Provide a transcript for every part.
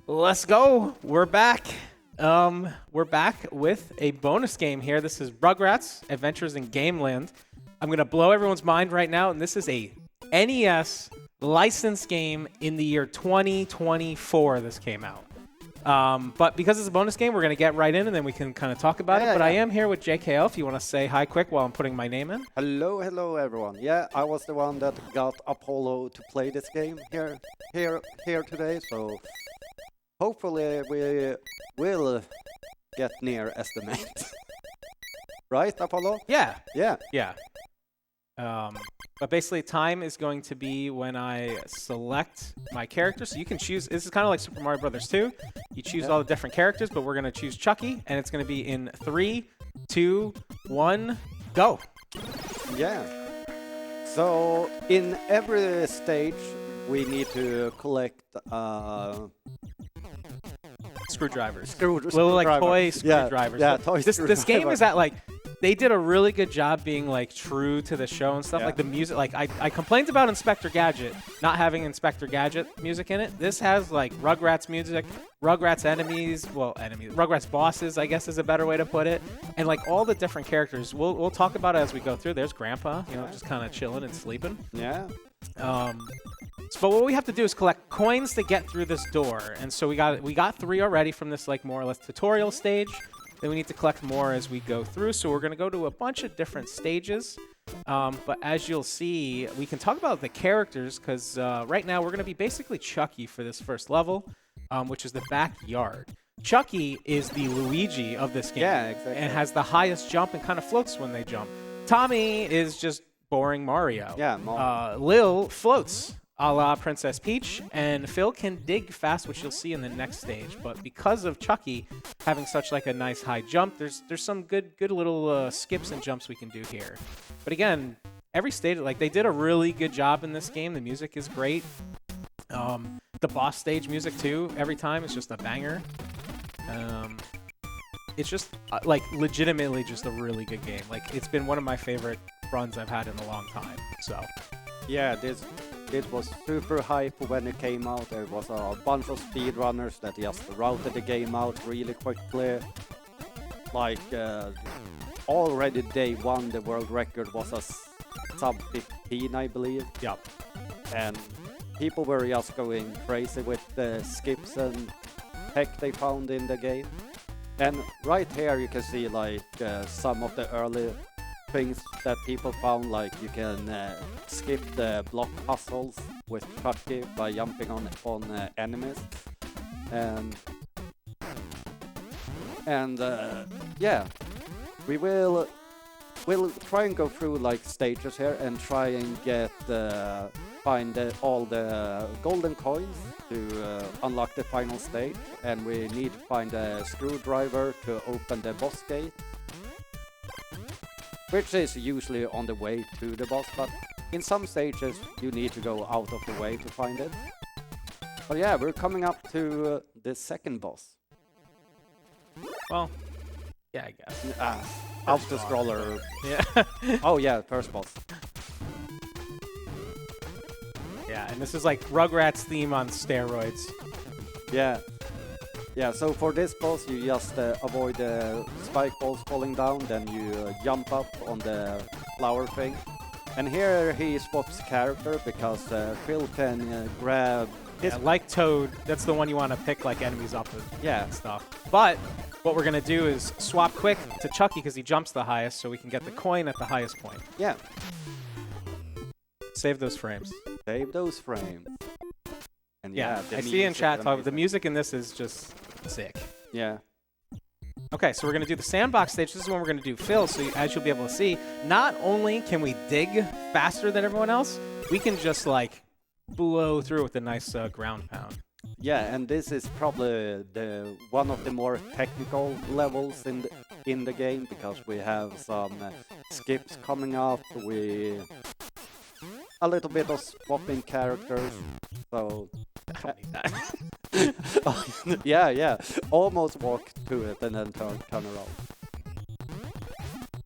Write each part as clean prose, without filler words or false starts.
Let's go. We're back. We're back with a bonus game here. This is Rugrats Adventures in Gameland. I'm going to blow everyone's mind right now, and this is a NES licensed game in the year 2024 this came out. But because it's a bonus game, we're going to get right in, and then we can kind of talk about it. But I am here with JkL, if you want to say hi quick while I'm putting my name in. Hello, everyone. Yeah, I was the one that got Apollo to play this game here today, so hopefully we will get near estimate. Right, Apollo? Yeah. Yeah. Yeah. But basically, time is going to be when I select my character. So you can choose. This is kind of like Super Mario Brothers 2. You choose all the different characters, but we're going to choose Chucky, and it's going to be in 3, 2, 1, go. Yeah. So in every stage, we need to collect Screwdrivers. Little like toy screwdrivers. Yeah, toy This game is at like. They did a really good job being like true to the show and stuff. Like the music, like I complained about Inspector Gadget not having Inspector Gadget music in it. This has like Rugrats music, Rugrats enemies, Rugrats bosses, I guess is a better way to put it, and like all the different characters. We'll talk about it as we go through. There's Grandpa, just kind of chilling and sleeping. Yeah. But what we have to do is collect coins to get through this door, and so we got 3 already from this like more or less tutorial stage. Then we need to collect more as we go through. So we're going to go to a bunch of different stages. But as you'll see, we can talk about the characters because right now we're going to be basically Chucky for this first level, which is the backyard. Chucky is the Luigi of this game. Yeah, exactly. And has the highest jump and kind of floats when they jump. Tommy is just boring Mario. Yeah, Mario. Lil floats, a la Princess Peach, and Phil can dig fast, which you'll see in the next stage. But because of Chucky having such like a nice high jump, there's some good little skips and jumps we can do here. But again, every stage, like they did a really good job in this game. The music is great. The boss stage music too, every time is just a banger. It's just like legitimately just a really good game. Like it's been one of my favorite runs I've had in a long time. So yeah, it was super hype when it came out. There was a bunch of speedrunners that just routed the game out really quickly. Like, already day one, the world record was a sub 15, I believe. Yep. And people were just going crazy with the skips and tech they found in the game. And right here you can see like some of the early things that people found, like you can skip the block puzzles with Chucky by jumping on enemies, and yeah, we'll try and go through like stages here and try and get find all the golden coins to unlock the final stage, and we need to find a screwdriver to open the boss gate, which is usually on the way to the boss, but in some stages you need to go out of the way to find it. But yeah, we're coming up to the second boss. well, yeah, I guess. Auto-scroller. Yeah. Oh yeah, first boss. Yeah, and this is like Rugrats theme on steroids. Yeah. Yeah, so for this boss you just avoid the spike balls falling down, then you jump up on the flower thing. And here he swaps character because Phil can grab his... Yeah, like Toad, that's the one you want to pick like enemies up with and stuff. But what we're going to do is swap quick to Chucky because he jumps the highest, so we can get the coin at the highest point. Yeah. Save those frames. Save those frames. And yeah, I see in chat talk, the music in this is just sick. Yeah. Okay, so we're going to do the sandbox stage. This is when we're going to do Phil, so as you'll be able to see, not only can we dig faster than everyone else, we can just like blow through with a nice ground pound. Yeah, and this is probably one of the more technical levels in the game, because we have some skips coming up, a little bit of swapping characters, so... I don't need that. yeah, almost walk to it and then turn around.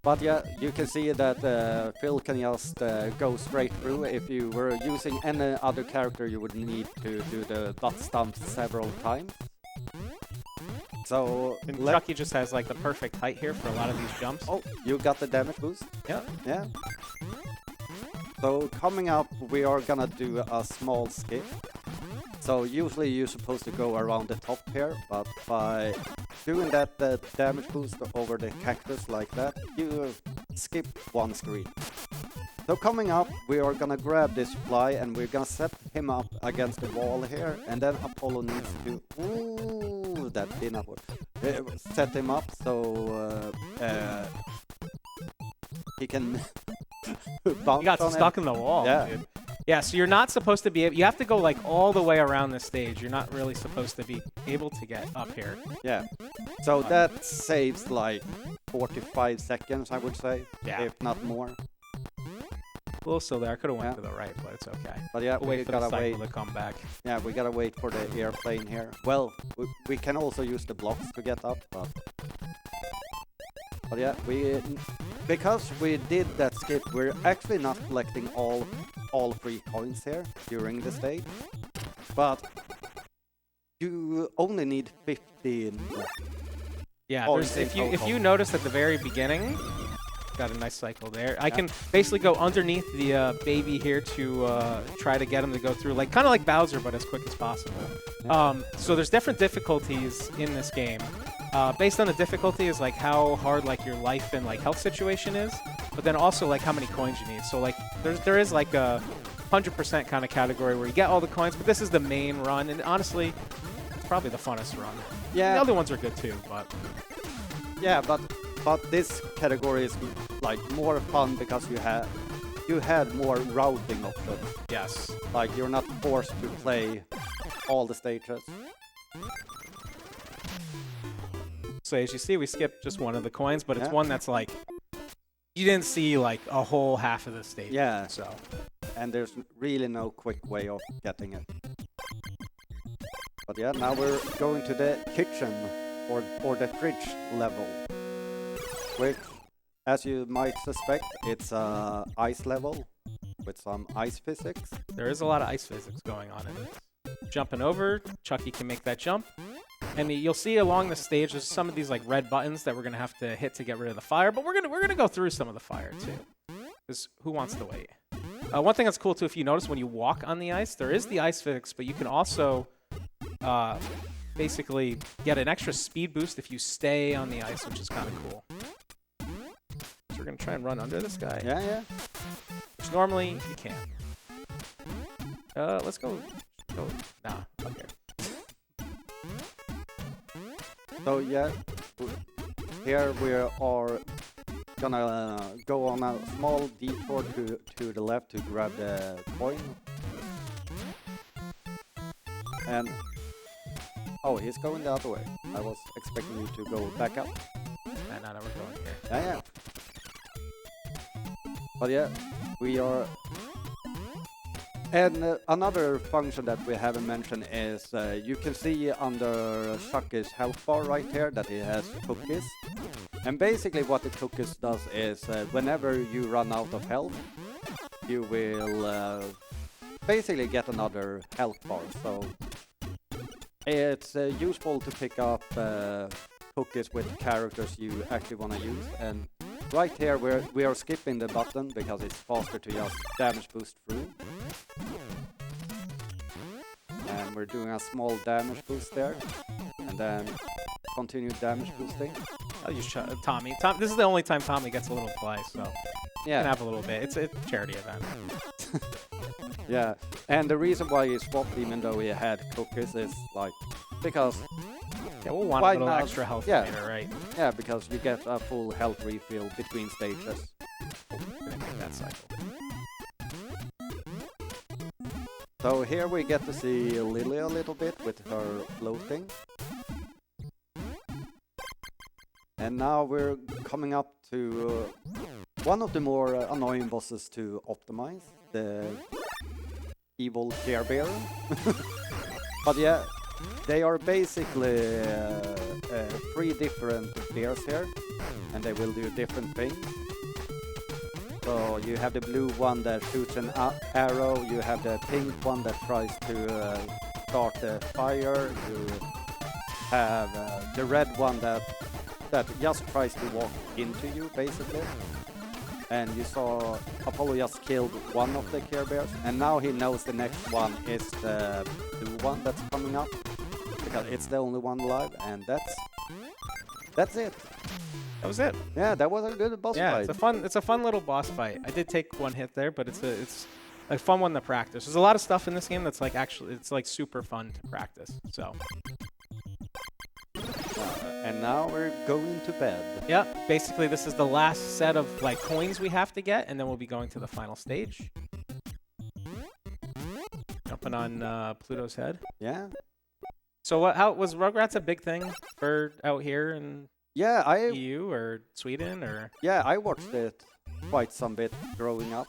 But yeah, you can see that Phil can just go straight through. If you were using any other character, you would need to do the butt stump several times. So And Chucky just has like the perfect height here for a lot of these jumps. Oh, you got the damage boost? Yeah. Yeah. So coming up, we are gonna do a small skip. So usually you're supposed to go around the top here, but by doing that damage boost over the cactus like that, you skip one screen. So coming up, we are gonna grab this fly and we're gonna set him up against the wall here, and then Apollo needs to... Ooh, that did not work. Set him up so he can bounce You got on stuck him. in the wall, Yeah. dude. Yeah, so you're not supposed to be able... You have to go like all the way around the stage. You're not really supposed to be able to get up here. Yeah. So that saves like 45 seconds, I would say, Yeah. if not more. A little still there. I could have went to the right, but it's okay. But yeah, We'll we wait for the gotta cycle wait. to come back. Yeah, we gotta wait for the airplane here. Well, we can also use the blocks to get up, but yeah, because we did that skip, we're actually not collecting all 3 coins here during the stage, but you only need 15. Yeah, Coins there's, in if total. you notice at the very beginning, got a nice cycle there. I can basically go underneath the baby here to try to get him to go through, like kind of like Bowser, but as quick as possible. Yeah. So there's different difficulties in this game. Based on the difficulty is like how hard like your life and like health situation is, but then also like how many coins you need. So like there is like a 100% kind of category where you get all the coins, but this is the main run, and honestly, it's probably the funnest run. Yeah. The other ones are good too, but Yeah, but this category is like more fun because you had more routing options. yes. Like you're not forced to play all the stages. So as you see, we skipped just one of the coins, but it's Yeah. one that's like you didn't see like a whole half of the stage. Yeah. So And there's really no quick way of getting it. But yeah, now we're going to the kitchen or the fridge level, which, as you might suspect, it's a ice level with some ice physics. there is a lot of ice physics going on in this. Jumping over, Chucky can make that jump. And you'll see along the stage there's some of these like red buttons that we're gonna have to hit to get rid of the fire, but we're gonna go through some of the fire too. Because who wants to wait? One thing that's cool too, if you notice when you walk on the ice, there is the ice physics, but you can also basically get an extra speed boost if you stay on the ice, which is kind of cool. So we're gonna try and run under this guy, Yeah. which normally you can't. Let's go. Nah, okay. So yeah, here we are gonna go on a small detour to the left to grab the coin. And oh, he's going the other way. I was expecting you to go back up. And now we're going here. Yeah. But yeah, we are. And another function that we haven't mentioned is you can see under Chucky's health bar right here that he has cookies. And basically what the cookies does is whenever you run out of health, you will basically get another health bar. So it's useful to pick up cookies with characters you actually want to use. And right here we are skipping the button because it's faster to just damage boost through. And we're doing a small damage boost there, and then continue damage boosting. I'll use Tommy. This is the only time Tommy gets a little play, so you can have a little bit. It's a charity event. Yeah, and the reason why he swapped even though he had cookies is like because we'll want a little extra health later, right? Yeah, because you get a full health refill between stages. Gonna make that cycle. So here we get to see Lily a little bit with her floating. And now we're coming up to one of the more annoying bosses to optimize, the evil Care Bear. But yeah, they are basically 3 different bears here, and they will do different things. So you have the blue one that shoots an arrow, you have the pink one that tries to start the fire, have the red one that just tries to walk into you, basically. And you saw Apollo just killed one of the Care Bears, and now he knows the next one is the blue one that's coming up, because it's the only one alive, and that's it. That was it. Yeah, that was a good boss fight. It's a fun little boss fight. I did take one hit there, but it's a fun one to practice. There's a lot of stuff in this game that's like it's like super fun to practice. So. And now we're going to bed. Yeah, basically this is the last set of like coins we have to get, and then we'll be going to the final stage. Jumping on Pluto's head. Yeah. So how was Rugrats a big thing for out here in EU or Sweden or? Yeah, I watched it quite some bit growing up,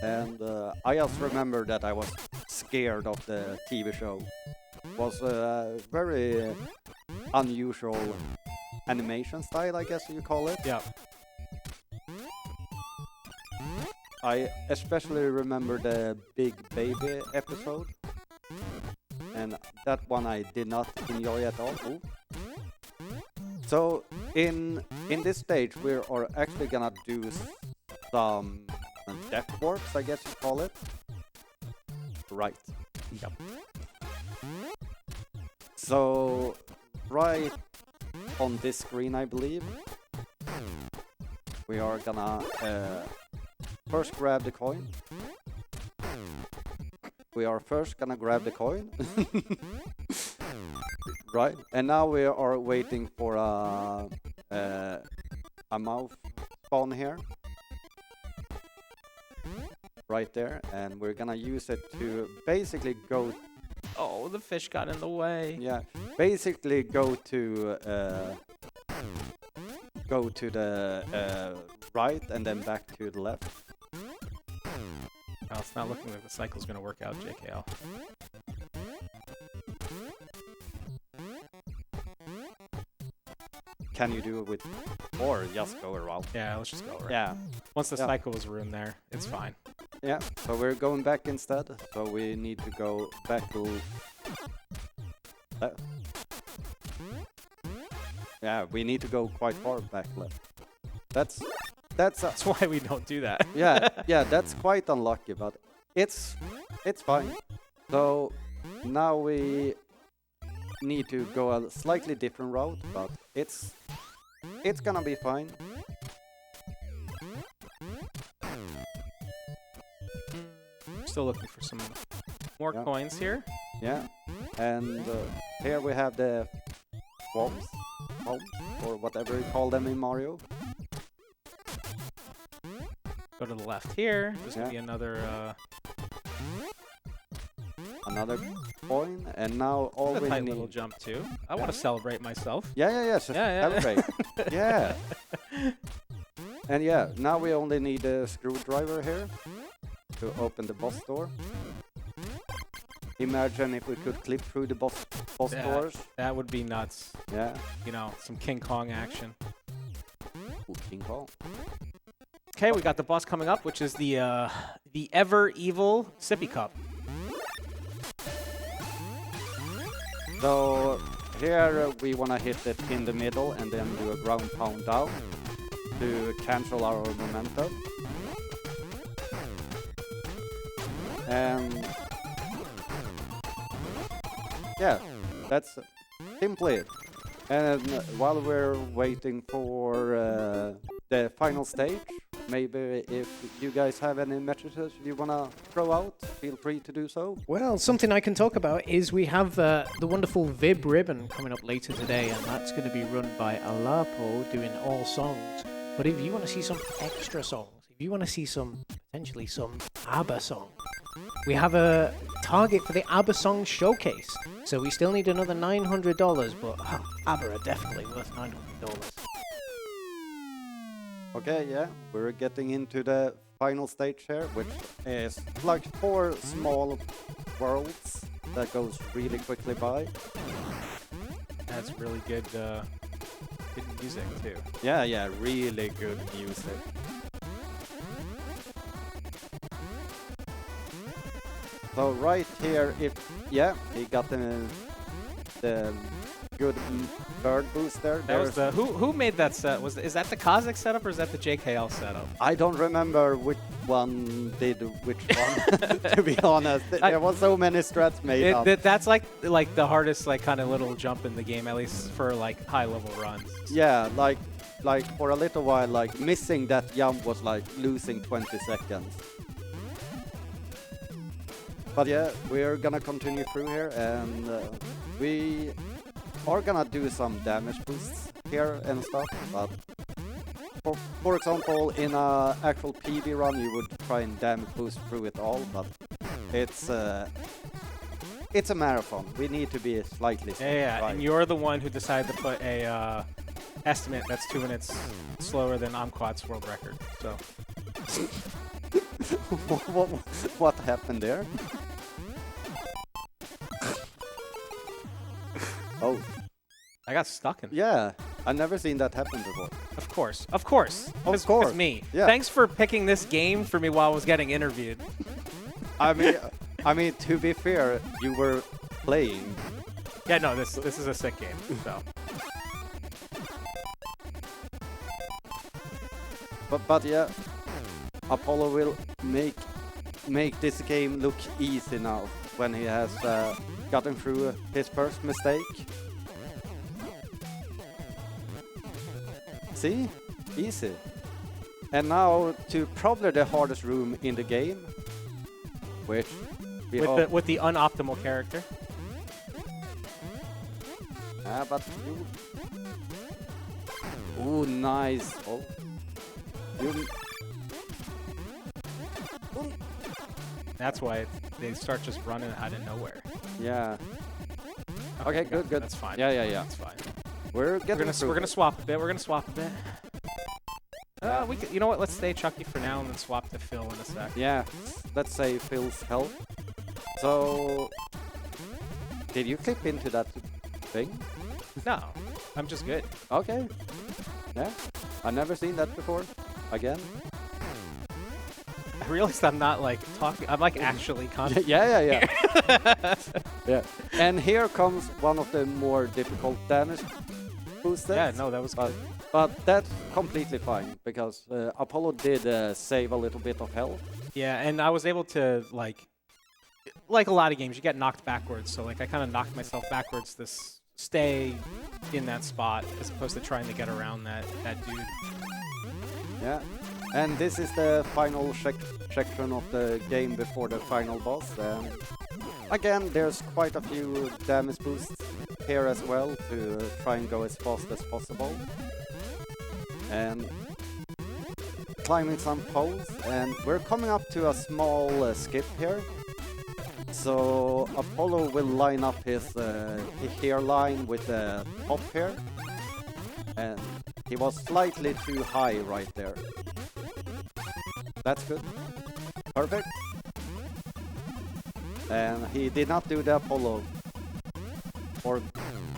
and I just remember that I was scared of the TV show. It was a very unusual animation style, I guess you call it. Yeah. I especially remember the Big Baby episode, and that one I did not enjoy at all. Ooh. So in this stage we are actually gonna do some death warps, I guess you call it. Right. Yep. So right on this screen, I believe, we are gonna first grab the coin. We are first gonna grab the coin. Right, and now we are waiting for a mouth spawn here. Right there, and we're gonna use it to basically go. Oh, the fish got in the way. Yeah, basically go to the right and then back to the left. Well, it's not looking like the cycle's gonna work out, JKL. Can you do it with, or just go around? Yeah, let's just go around. Yeah. Once the cycle was ruined there, it's fine. Yeah, so we're going back instead. So we need to go back to left. Yeah, we need to go quite far back left. That's why we don't do that. yeah, that's quite unlucky, but it's fine. So now we need to go a slightly different route, but it's gonna be fine. Still looking for some more coins here. Yeah, and here we have the bombs, or whatever you call them in Mario. Go to the left here. There's gonna be another coin, and now all we tight need. Little jump too. I want to celebrate myself. Yeah. Celebrate. Yeah. And yeah, now we only need a screwdriver here to open the boss door. Imagine if we could clip through the boss doors. That would be nuts. Yeah. You know, some King Kong action. Ooh, King Kong. Okay, we got the boss coming up, which is the ever evil Sippy Cup. So here we want to hit it in the middle and then do a ground pound down to cancel our momentum. And yeah, that's simply it. And while we're waiting for the final stage, maybe if you guys have any messages you want to throw out, feel free to do so. Well, something I can talk about is we have the wonderful Vib ribbon coming up later today, and that's going to be run by Alapo doing all songs. But if you want to see some extra songs, if you want to see potentially some ABBA songs, we have a target for the ABBA Song Showcase. So we still need another $900, but ABBA are definitely worth $900. Okay, yeah, we're getting into the final stage here, which is like 4 small worlds that goes really quickly by. That's really good music too. Yeah, really good music. So right here, he got the the good bird boost there. That was the who made that set? Is that the Kazakh setup or is that the JKL setup? I don't remember which one did which one. To be honest, there was so many strats made up. That's like the hardest kind of little jump in the game, at least for high level runs. Yeah, like for a little while, missing that jump was like losing 20 seconds. But yeah, we're gonna continue through here, and we are gonna do some damage boosts here and stuff. But for example, in a actual PB run, you would try and damage boost through it all, but it's a marathon. We need to be slightly yeah, right. And you're the one who decided to put a estimate that's 2 minutes slower than Amquat's world record. So what happened there? Oh, I got stuck in. yeah, I've never seen that happen before. Of course. Of course. It's me. Yeah. Thanks for picking this game for me while I was getting interviewed. I mean, to be fair, you were playing. Yeah, no, this is a sick game. So. But yeah, Apollo will make this game look easy now when he has gotten through his first mistake. See? Easy. And now to probably the hardest room in the game, which we hope... with the unoptimal character. But ooh, nice. Oh. That's why they start just running out of nowhere. Yeah. Okay, good. That's fine. Yeah. That's fine. We're gonna swap a bit. We're gonna swap a bit. You know what? Let's stay Chucky for now and then swap to Phil in a sec. Yeah. Let's say Phil's health. So, did you clip into that thing? No, I'm just good. Okay. Yeah. I've never seen that before. Again. I realized I'm not talking. I'm actually concentrating. Yeah. Yeah. And here comes one of the more difficult damage boosters. Yeah, no, that was good. But that's completely fine because Apollo did save a little bit of health. Yeah, and I was able to like a lot of games, you get knocked backwards. So I kind of knocked myself backwards to stay in that spot as opposed to trying to get around that dude. Yeah. And this is the final section of the game before the final boss. And again, there's quite a few damage boosts here as well to try and go as fast as possible. And climbing some poles, and we're coming up to a small skip here. So Apollo will line up his hairline with the top here. And he was slightly too high right there. That's good. Perfect. And he did not do the Apollo. Or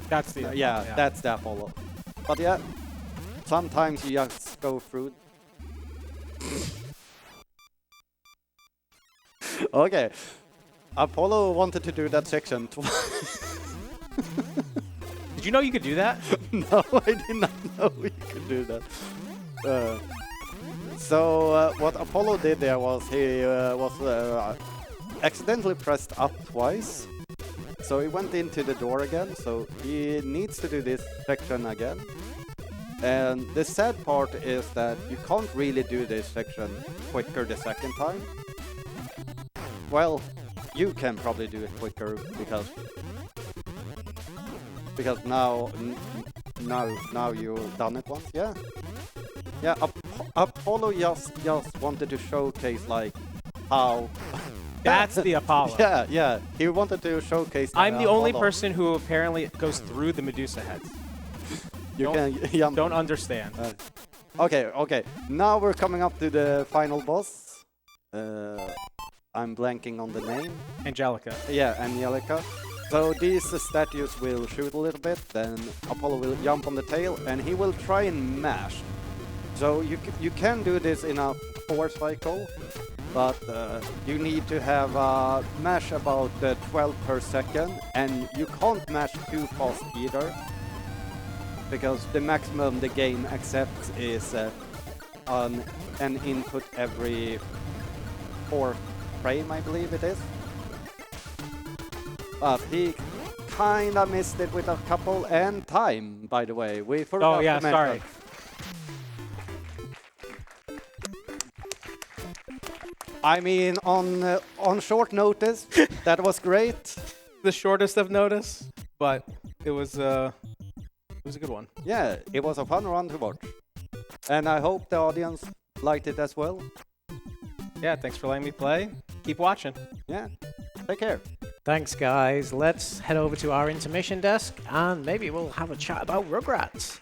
that's the yeah, that's the Apollo. But yeah, sometimes you just go through. Okay. Apollo wanted to do that section twice. Did you know you could do that? No, I did not know you could do that. So what Apollo did there was he was accidentally pressed up twice. So he went into the door again, so he needs to do this section again. And the sad part is that you can't really do this section quicker the second time. Well, you can probably do it quicker because now you've done it once, yeah. Yeah, Apollo just wanted to showcase like how. That's the Apollo. Yeah. He wanted to showcase. I'm the only person who apparently goes through the Medusa heads. Don't understand. Okay. Now we're coming up to the final boss. I'm blanking on the name. Angelica. Yeah, Angelica. So these statues will shoot a little bit, then Apollo will jump on the tail, and he will try and mash. So you can do this in a 4 cycle, but you need to have a mash about 12 per second, and you can't mash too fast either, because the maximum the game accepts is an input every 4th frame, I believe it is. But he kinda missed it with a couple, and time, by the way. We forgot Oh yeah, to mention. sorry. I mean, on short notice, that was great. The shortest of notice, but it was a good one. Yeah, it was a fun run to watch. And I hope the audience liked it as well. Yeah, thanks for letting me play. Keep watching. Yeah, take care. Thanks, guys. Let's head over to our intermission desk and maybe we'll have a chat about Rugrats.